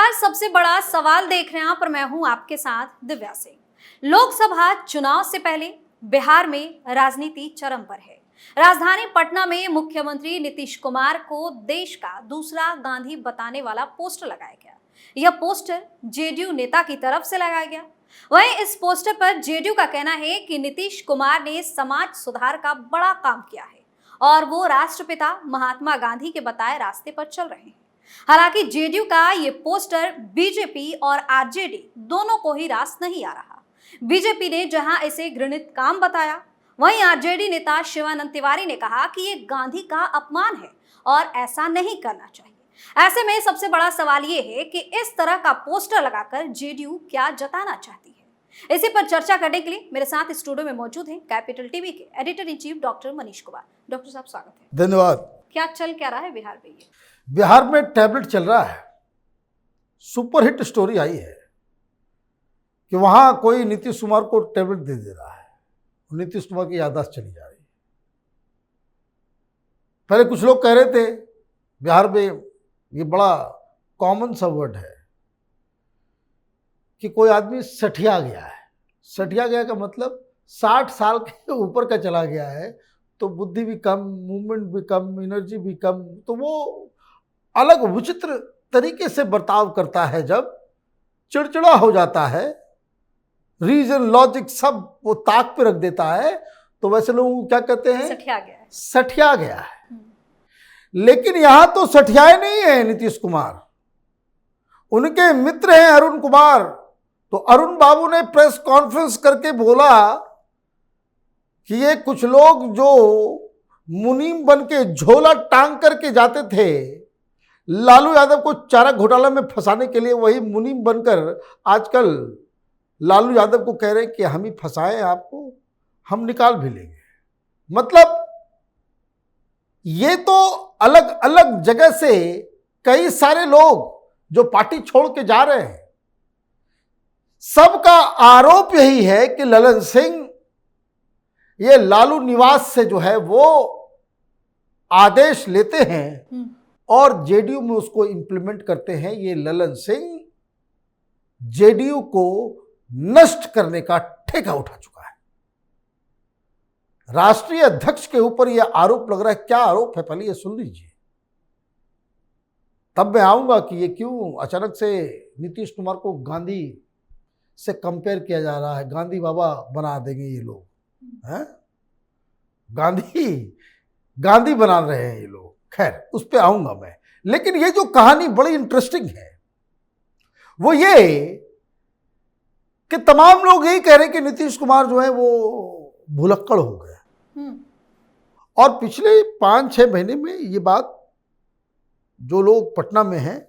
नमस्कार। सबसे बड़ा सवाल देख रहे हैं आप और मैं हूं आपके साथ दिव्या सिंह। लोकसभा चुनाव से पहले बिहार में राजनीति चरम पर है। राजधानी पटना में मुख्यमंत्री नीतीश कुमार को देश का दूसरा गांधी बताने वाला पोस्टर लगाया गया। यह पोस्टर जेडीयू नेता की तरफ से लगाया गया। वहीं इस पोस्टर पर जेडीयू का कहना है कि नीतीश कुमार ने समाज सुधार का बड़ा काम किया है और वो राष्ट्रपिता महात्मा गांधी के बताए रास्ते पर चल रहे हैं। हालांकि जेडीयू का ये पोस्टर बीजेपी और आरजेडी दोनों को ही रास नहीं आ रहा। बीजेपी ने जहां इसे घृणित काम बताया, वहीं आरजेडी नेता शिवानंद तिवारी ने कहा कि ये गांधी का अपमान है और ऐसा नहीं करना चाहिए। ऐसे में सबसे बड़ा सवाल ये है कि इस तरह का पोस्टर लगाकर जेडीयू क्या जताना चाहती है। इसी पर चर्चा करने के लिए मेरे साथ स्टूडियो में मौजूद हैं कैपिटल टीवी के editor in chief doctor Manish Kumar. Doctor साहब स्वागत है। धन्यवाद। क्या चल क्या रहा है बिहार में? ये बिहार में टैबलेट चल रहा है। सुपरहिट स्टोरी आई है कि वहां कोई नीतीश कुमार को टैबलेट दे रहा है। नीतीश कुमार की याददाश्त चली जा रही है। पहले कुछ लोग कह रहे थे बिहार में ये बड़ा कॉमन सा वर्ड है कि कोई आदमी सठिया गया है। सठिया गया का मतलब 60 साल के ऊपर का चला गया है तो बुद्धि भी कम, मूवमेंट भी कम, एनर्जी भी कम, तो वो अलग विचित्र तरीके से बर्ताव करता है। जब चिड़चिड़ा हो जाता है, रीजन लॉजिक सब वो ताक पे रख देता है, तो वैसे लोग क्या कहते हैं? सठिया गया है। सठिया गया है। लेकिन यहां तो सठियाए नहीं है नीतीश कुमार। उनके मित्र हैं अरुण कुमार। तो अरुण बाबू ने प्रेस कॉन्फ्रेंस करके बोला कि ये कुछ लोग जो मुनीम बन के झोला टांग करके जाते थे लालू यादव को चारा घोटाला में फंसाने के लिए, वही मुनीम बनकर आजकल लालू यादव को कह रहे हैं कि हम ही फंसाए आपको, हम निकाल भी लेंगे। मतलब ये तो अलग अलग जगह से कई सारे लोग जो पार्टी छोड़ के जा रहे हैं, सबका आरोप यही है कि ललन सिंह ये लालू निवास से जो है वो आदेश लेते हैं और जेडीयू में उसको इंप्लीमेंट करते हैं। ये ललन सिंह जेडीयू को नष्ट करने का ठेका उठा चुका है। राष्ट्रीय अध्यक्ष के ऊपर यह आरोप लग रहा है। क्या आरोप है पहले ये सुन लीजिए, तब मैं आऊंगा कि ये क्यों अचानक से नीतीश कुमार को गांधी से कंपेयर किया जा रहा है। गांधी बाबा बना देंगे ये लोग हैं, गांधी बना रहे हैं ये लोग। खैर उस पर आऊंगा मैं। लेकिन ये जो कहानी बड़ी इंटरेस्टिंग है वो ये कि तमाम लोग यही कह रहे हैं कि नीतीश कुमार जो है वो भुलक्कड़ हो गए। और पिछले 5-6 महीने में ये बात जो लोग पटना में हैं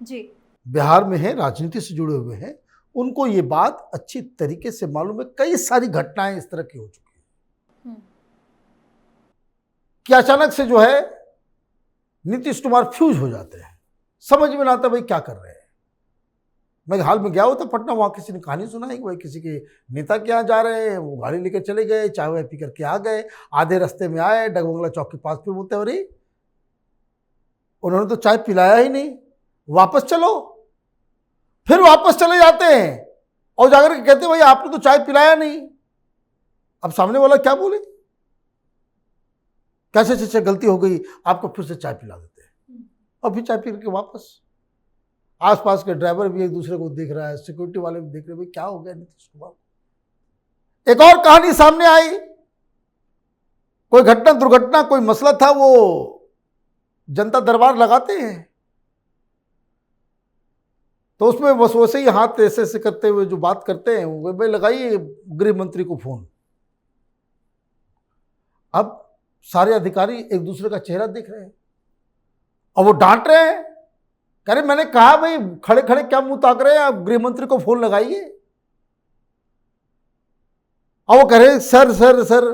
जी, बिहार में हैं, राजनीति से जुड़े हुए हैं, उनको ये बात अच्छी तरीके से मालूम है। कई सारी घटनाएं इस तरह की हो चुकी हैं कि अचानक से जो है नीतीश कुमार फ्यूज हो जाते हैं। समझ में ना आता भाई क्या कर रहे हैं। मैं हाल में गया हुआ था पटना, वहां किसी ने कहानी सुनाई कि भाई किसी के नेता के यहाँ जा रहे हैं, वो गाड़ी लेकर चले गए, चाय वाय पी करके आ गए, आधे रास्ते में आए डगबंगला चौक के पास, फिर बोलते अरे उन्होंने तो चाय पिलाया ही नहीं, वापस चलो। फिर वापस चले जाते हैं और जाकर के कहते हैं भाई आपने तो चाय पिलाया नहीं। अब सामने वाला क्या बोले, कैसे से गलती हो गई, आपको फिर से चाय पिला देते हैं और फिर चाय पी करके वापस। आसपास के ड्राइवर भी एक दूसरे को देख रहा है, सिक्योरिटी वाले भी देख रहे हैं, क्या हो गया नीतीश कुमार। एक और कहानी सामने आई, कोई घटना दुर्घटना कोई मसला था, वो जनता दरबार लगाते हैं तो उसमें बस वैसे ही हाथ ऐसे ऐसे करते हुए जो बात करते हैं वो भाई लगाइए गृह मंत्री को फोन। अब सारे अधिकारी एक दूसरे का चेहरा देख रहे हैं और वो डांट रहे हैं, कह रहे मैंने कहा भाई खड़े खड़े क्या मुंह ताक रहे हैं, आप गृह मंत्री को फोन लगाइए। और वो कह रहे सर सर सर।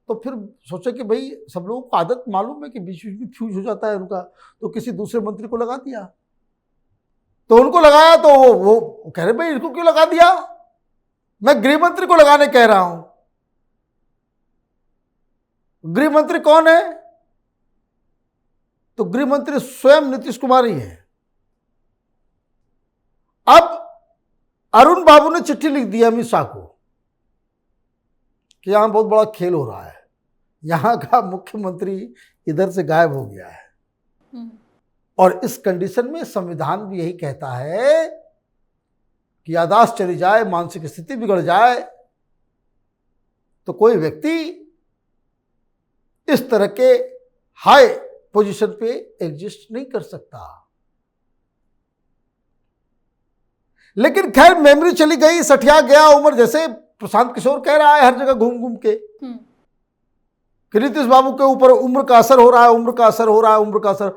तो फिर सोचे कि भाई सब लोगों को आदत मालूम है कि बीच बीच में फ्यूज हो जाता है उनका, तो किसी दूसरे मंत्री को लगा दिया। तो उनको लगाया तो वो कह रहे भाई इसको क्यों लगा दिया, मैं गृह मंत्री को लगाने कह रहा हूं। गृह मंत्री कौन है? तो गृह मंत्री स्वयं नीतीश कुमार ही है। अब अरुण बाबू ने चिट्ठी लिख दी अमित शाह को कि यहां बहुत बड़ा खेल हो रहा है, यहां का मुख्यमंत्री इधर से गायब हो गया है और इस कंडीशन में संविधान भी यही कहता है कि याददाश्त चली जाए, मानसिक स्थिति बिगड़ जाए तो कोई व्यक्ति इस तरह के हाई पोजीशन पे एग्जिस्ट नहीं कर सकता। लेकिन खैर मेमोरी चली गई, सठिया गया उम्र, जैसे प्रशांत किशोर कह रहा है हर जगह घूम घूम के कि नीतीश बाबू के ऊपर उम्र का असर हो रहा है, उम्र का असर हो रहा है, उम्र का असर।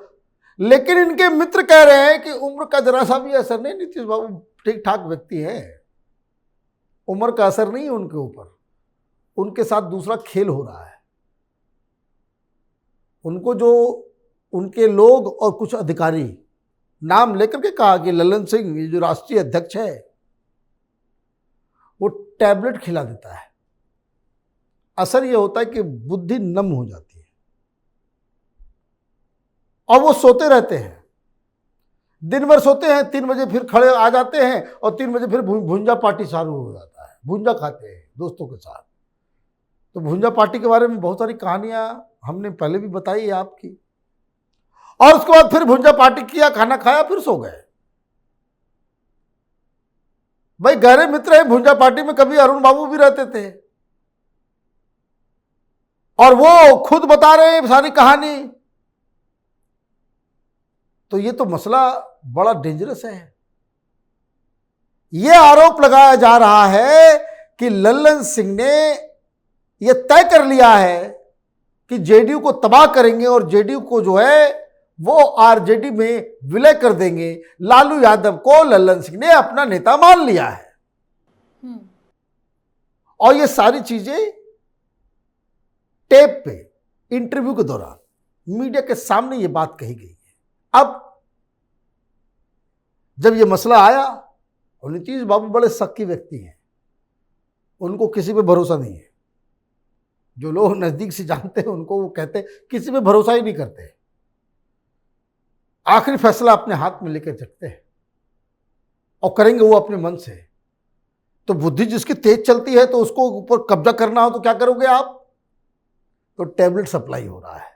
लेकिन इनके मित्र कह रहे हैं कि उम्र का जरा सा भी असर नहीं, नीतीश बाबू ठीक ठाक व्यक्ति है, उम्र का असर नहीं है उनके ऊपर, उनके साथ दूसरा खेल हो रहा है। उनको जो उनके लोग और कुछ अधिकारी नाम लेकर के कहा कि ललन सिंह ये जो राष्ट्रीय अध्यक्ष है वो टैबलेट खिला देता है, असर ये होता है कि बुद्धि नम हो जाती है और वो सोते रहते हैं, दिन भर सोते हैं, 3 बजे फिर खड़े आ जाते हैं और 3 बजे फिर भुंजा पार्टी चालू हो जाता है, भुंजा खाते हैं दोस्तों के साथ। तो भुंजा पार्टी के बारे में बहुत सारी कहानियां हमने पहले भी बताई है आपकी, और उसके बाद फिर भुंजा पार्टी किया, खाना खाया, फिर सो गए। भाई गहरे मित्र हैं भुंजा पार्टी में, कभी अरुण बाबू भी रहते थे और वो खुद बता रहे हैं सारी कहानी। तो ये तो मसला बड़ा डेंजरस है। ये आरोप लगाया जा रहा है कि लल्लन सिंह ने यह तय कर लिया है कि जेडीयू को तबाह करेंगे और जेडीयू को जो है वो आरजेडी में विलय कर देंगे। लालू यादव को लल्लन सिंह ने अपना नेता मान लिया है और ये सारी चीजें टेप पे इंटरव्यू के दौरान मीडिया के सामने ये बात कही गई है। अब जब ये मसला आया, और नीतीश बाबू बड़े शक्की व्यक्ति हैं, उनको किसी पे भरोसा नहीं है। जो लोग नजदीक से जानते हैं उनको वो कहते हैं किसी पे भरोसा ही नहीं करते, आखिरी फैसला अपने हाथ में लेकर चलते हैं और करेंगे वो अपने मन से। तो बुद्धि जिसकी तेज चलती है तो उसको ऊपर कब्जा करना हो तो क्या करोगे आप? तो टैबलेट सप्लाई हो रहा है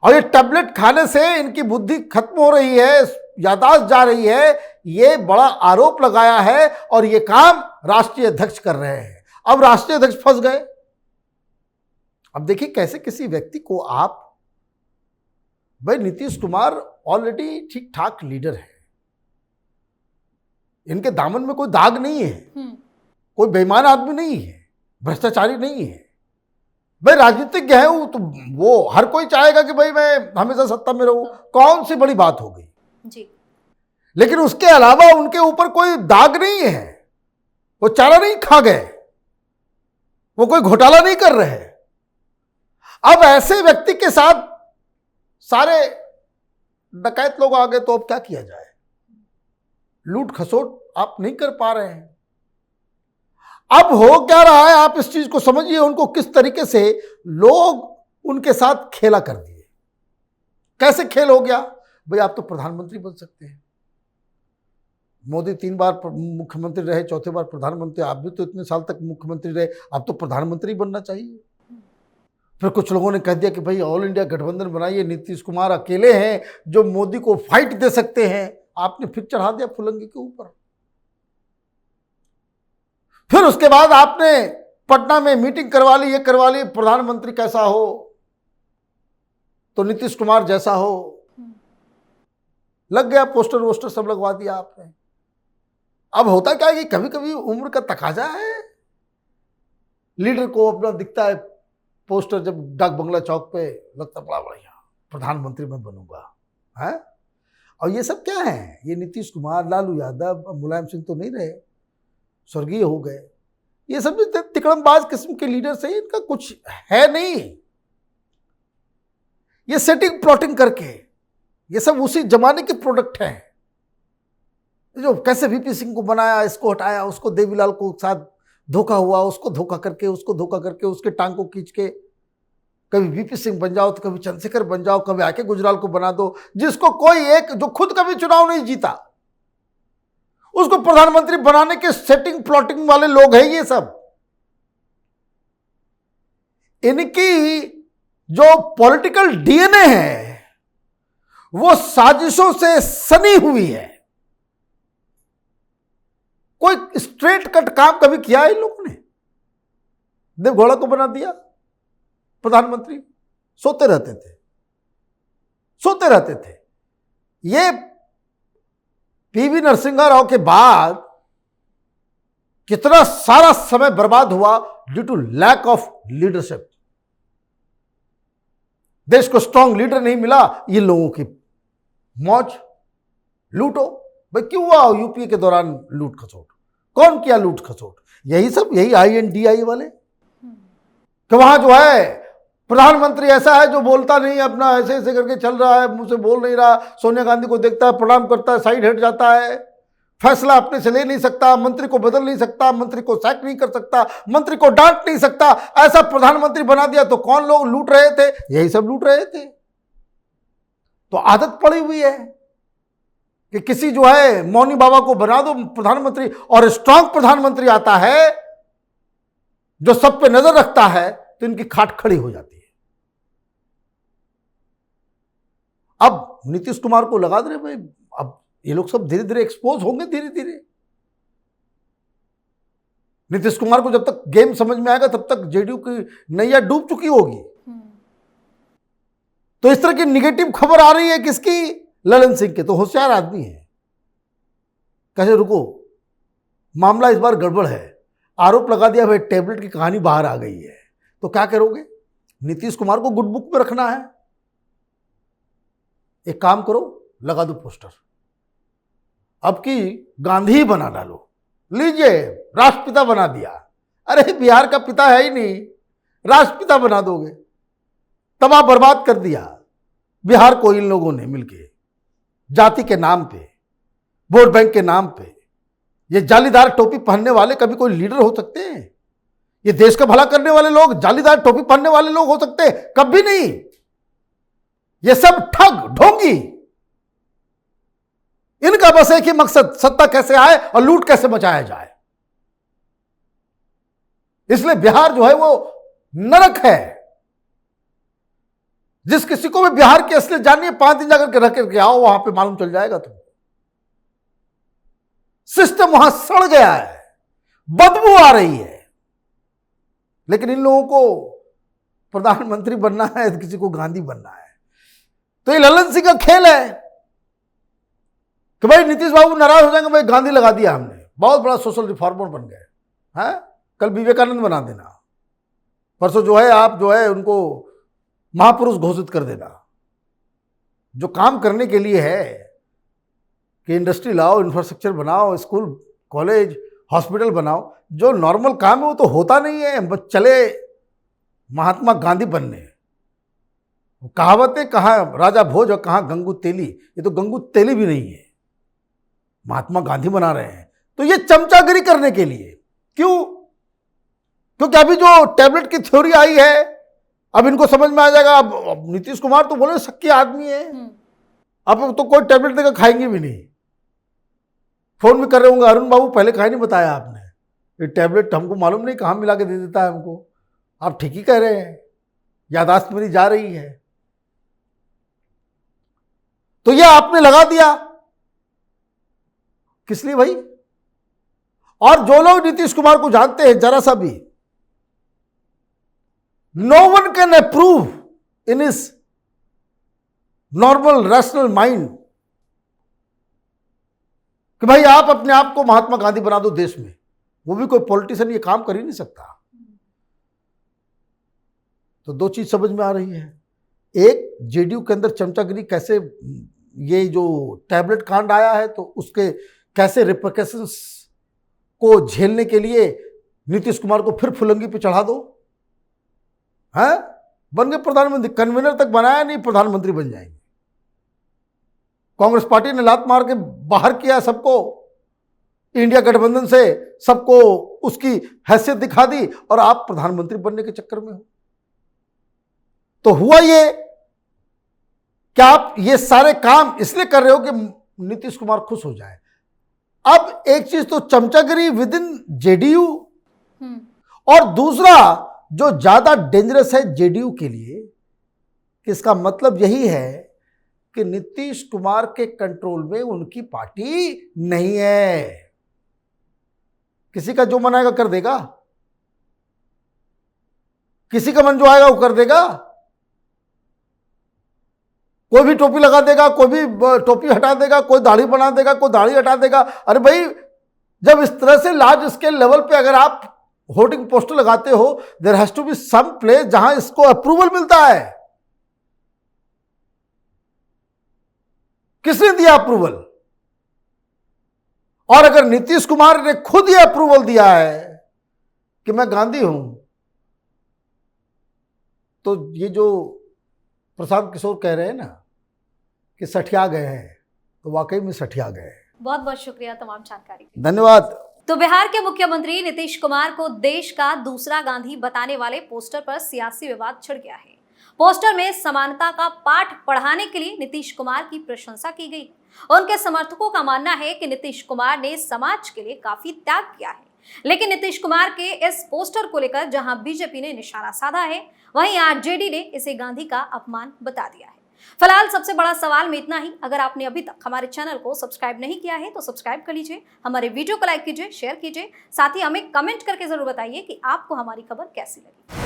और ये टैबलेट खाने से इनकी बुद्धि खत्म हो रही है, याददाश्त जा रही है। ये बड़ा आरोप लगाया है और ये काम राष्ट्रीय अध्यक्ष कर रहे हैं। अब राष्ट्रीय अध्यक्ष फंस गए। अब देखिए कैसे किसी व्यक्ति को आप, भाई नीतीश कुमार ऑलरेडी ठीक ठाक लीडर है, इनके दामन में कोई दाग नहीं है, कोई बेईमान आदमी नहीं है, भ्रष्टाचारी नहीं है। भाई राजनीतिज्ञ है वो, तो वो हर कोई चाहेगा कि भाई मैं हमेशा सत्ता में रहूं, कौन सी बड़ी बात हो गई जी। लेकिन उसके अलावा उनके ऊपर कोई दाग नहीं है, वो चारा नहीं खा गए, वो कोई घोटाला नहीं कर रहे। अब ऐसे व्यक्ति के साथ सारे डकैत लोग आ गए तो अब क्या किया जाए? लूट खसोट आप नहीं कर पा रहे हैं। अब हो क्या रहा है आप इस चीज को समझिए, उनको किस तरीके से लोग उनके साथ खेला कर दिए। कैसे खेल हो गया? भाई आप तो प्रधानमंत्री बन सकते हैं, मोदी 3 बार मुख्यमंत्री रहे, चौथे बार प्रधानमंत्री, आप भी तो इतने साल तक मुख्यमंत्री रहे, आप तो प्रधानमंत्री बनना चाहिए। फिर कुछ लोगों ने कह दिया कि भाई ऑल इंडिया गठबंधन बनाइए, नीतीश कुमार अकेले हैं जो मोदी को फाइट दे सकते हैं। आपने फिर चढ़ा दिया फुलंगी के ऊपर। फिर उसके बाद आपने पटना में मीटिंग करवा ली, ये करवा ली, प्रधानमंत्री कैसा हो तो नीतीश कुमार जैसा हो, लग गया पोस्टर वोस्टर सब लगवा दिया आपने। अब होता क्या है कि कभी कभी उम्र का तकाजा है, लीडर को अपना दिखता है पोस्टर, जब डाक बंगला चौक पे लगता बड़ा बढ़िया प्रधानमंत्री मैं बनूंगा है। और ये सब क्या है? ये नीतीश कुमार, लालू यादव, मुलायम सिंह तो नहीं रहे, स्वर्गीय हो गए। ये सब तिकड़मबाज किस्म के लीडर से इनका कुछ है नहीं। ये सेटिंग प्लॉटिंग करके ये सब उसी जमाने के प्रोडक्ट हैं। जो कैसे वीपी सिंह को बनाया, इसको हटाया, उसको देवीलाल को साथ धोखा हुआ, उसको धोखा करके, उसको धोखा करके, उसके टांग को खींच के कभी वीपी सिंह बन जाओ तो कभी चंद्रशेखर बन जाओ, कभी आके गुजराल को बना दो, जिसको कोई एक, जो खुद कभी चुनाव नहीं जीता, उसको प्रधानमंत्री बनाने के सेटिंग प्लॉटिंग वाले लोग हैं ये सब। इनकी जो पॉलिटिकल डीएनए है वो साजिशों से सनी हुई है। कोई स्ट्रेट कट काम कभी किया है इन लोगों ने? देवगौड़ा को बना दिया प्रधानमंत्री, सोते रहते थे, सोते रहते थे। ये पीवी नरसिम्हा राव के बाद कितना सारा समय बर्बाद हुआ due to lack of leadership. देश को स्ट्रांग लीडर नहीं मिला, ये लोगों की मौज, लूटो भाई। क्यों हुआ यूपीए के दौरान लूट खसोट? कौन किया लूट खसोट? यही सब, यही INDI वाले। कि वहां जो है प्रधानमंत्री ऐसा है जो बोलता नहीं, अपना ऐसे ऐसे करके चल रहा है, मुंह से बोल नहीं रहा, सोनिया गांधी को देखता है, प्रणाम करता है, साइड हट जाता है, फैसला अपने से ले नहीं सकता, मंत्री को बदल नहीं सकता, मंत्री को सैक नहीं कर सकता, मंत्री को डांट नहीं सकता। ऐसा प्रधानमंत्री बना दिया तो कौन लोग लूट रहे थे? यही सब लूट रहे थे। तो आदत पड़ी हुई है कि किसी जो है मौनी बाबा को बना दो प्रधानमंत्री, और स्ट्रांग प्रधानमंत्री आता है जो सब पे नजर रखता है, तो इनकी खाट खड़ी हो जाती है। अब नीतीश कुमार को लगा दे भाई, अब ये लोग सब धीरे धीरे एक्सपोज होंगे, धीरे धीरे। नीतीश कुमार को जब तक गेम समझ में आएगा तब तक जेडीयू की नैया डूब चुकी होगी। तो इस तरह की निगेटिव खबर आ रही है किसकी? ललन सिंह के। तो होशियार आदमी है, कहे रुको, मामला इस बार गड़बड़ है, आरोप लगा दिया भाई टैबलेट की कहानी बाहर आ गई है, तो क्या करोगे? नीतीश कुमार को गुड बुक में रखना है। एक काम करो, लगा दो पोस्टर, अब की गांधी ही बना डालो, लीजिए राष्ट्रपिता बना दिया। अरे बिहार का पिता है ही नहीं, राष्ट्रपिता बना दोगे? तबाह बर्बाद कर दिया बिहार को इन लोगों ने मिलके, जाति के नाम पे, वोट बैंक के नाम पे। ये जालीदार टोपी पहनने वाले कभी कोई लीडर हो सकते हैं? ये देश का भला करने वाले लोग जालीदार टोपी पहनने वाले लोग हो सकते हैं? कभी नहीं। ये सब ठग ढोंगी। इनका बस एक ही मकसद, सत्ता कैसे आए और लूट कैसे मचाया जाए। इसलिए बिहार जो है वो नरक है। जिस किसी को भी बिहार की असलियत जाननी है, 5 दिन जाकर के रख करके आओ, वहां पे मालूम चल जाएगा तुमको। सिस्टम वहां सड़ गया है, बदबू आ रही है। लेकिन इन लोगों को प्रधानमंत्री बनना है, किसी को गांधी बनना है। तो ये ललन सिंह का खेल है कि भाई नीतीश बाबू नाराज हो जाएंगे, भाई गांधी लगा दिया हमने, बहुत बड़ा सोशल रिफॉर्मर बन गए हैं। कल विवेकानंद बना देना, परसों जो है आप जो है उनको महापुरुष घोषित कर देना। जो काम करने के लिए है कि इंडस्ट्री लाओ, इंफ्रास्ट्रक्चर बनाओ, स्कूल कॉलेज हॉस्पिटल बनाओ, जो नॉर्मल काम है वो तो होता नहीं है। बस चले महात्मा गांधी बनने। कहावतें कहाँ राजा भोज और कहाँ गंगू तेली, ये तो गंगू तेली भी नहीं है, महात्मा गांधी बना रहे हैं। तो ये चमचागिरी करने के लिए। क्यों? क्योंकि अभी जो टैबलेट की थ्योरी आई है, अब इनको समझ में आ जाएगा। अब नीतीश कुमार तो बोले शक्की आदमी है, अब तो कोई टैबलेट देकर खाएंगे भी नहीं। फोन भी कर रहे होंगे, अरुण बाबू पहले कहा नहीं बताया आपने, ये टैबलेट हमको मालूम नहीं कहाँ मिला के दे देता है हमको। आप ठीक ही कह रहे हैं, यादाश्त मेरी जा रही है। तो ये आपने लगा दिया किस लिए भाई? और जो लोग नीतीश कुमार को जानते हैं जरा सा भी, no one can approve in his normal rational mind कि भाई आप अपने आप को महात्मा गांधी बना दो देश में। वो भी कोई पॉलिटिशियन ये काम कर ही नहीं सकता। तो दो चीज समझ में आ रही है। एक, जेडीयू के अंदर चमचागिरी कैसे, ये जो टैबलेट कांड आया है तो उसके कैसे रिपरकशंस को झेलने के लिए नीतीश कुमार को फिर फुलंगी पे चढ़ा दो। हैं, बन गए प्रधानमंत्री, कन्वीनर तक बनाया नहीं, प्रधानमंत्री बन जाएंगे। कांग्रेस पार्टी ने लात मार के बाहर किया सबको, इंडिया गठबंधन से सबको उसकी हैसियत दिखा दी, और आप प्रधानमंत्री बनने के चक्कर में हो। तो हुआ ये कि आप ये सारे काम इसलिए कर रहे हो कि नीतीश कुमार खुश हो जाए। अब एक चीज तो चमचागिरी विद इन जेडीयू, हम्म, और दूसरा जो ज्यादा डेंजरस है जेडीयू के लिए, कि इसका मतलब यही है कि नीतीश कुमार के कंट्रोल में उनकी पार्टी नहीं है। किसी का जो मन आएगा कर देगा, किसी का मन जो आएगा वो कर देगा। कोई भी टोपी लगा देगा, कोई भी टोपी हटा देगा, कोई दाढ़ी बना देगा, कोई दाढ़ी हटा देगा। अरे भाई, जब इस तरह से लार्ज स्केल लेवल पे अगर आप होर्डिंग पोस्टर लगाते हो, there has to be some place जहां इसको अप्रूवल मिलता है। किसने दिया अप्रूवल? और अगर नीतीश कुमार ने खुद ये अप्रूवल दिया है कि मैं गांधी हूं, तो ये जो प्रशांत किशोर कह रहे हैं ना कि सठिया गए हैं, तो वाकई में सठिया गए हैं। बहुत बहुत शुक्रिया तमाम जानकारी के लिए। धन्यवाद। तो बिहार के मुख्यमंत्री नीतीश कुमार को देश का दूसरा गांधी बताने वाले पोस्टर पर सियासी विवाद छिड़ गया है। पोस्टर में समानता का पाठ पढ़ाने के लिए नीतीश कुमार की प्रशंसा की गई। उनके समर्थकों का मानना है कि नीतीश कुमार ने समाज के लिए काफी त्याग किया है, लेकिन नीतीश कुमार के इस पोस्टर को लेकर जहां बीजेपी ने निशाना साधा है, वहीं आरजेडी ने इसे गांधी का अपमान बता दिया है। फिलहाल सबसे बड़ा सवाल में इतना ही। अगर आपने अभी तक हमारे चैनल को सब्सक्राइब नहीं किया है तो सब्सक्राइब कर लीजिए, हमारे वीडियो को लाइक कीजिए, शेयर कीजिए, साथ ही हमें कमेंट करके जरूर बताइए कि आपको हमारी खबर कैसी लगी।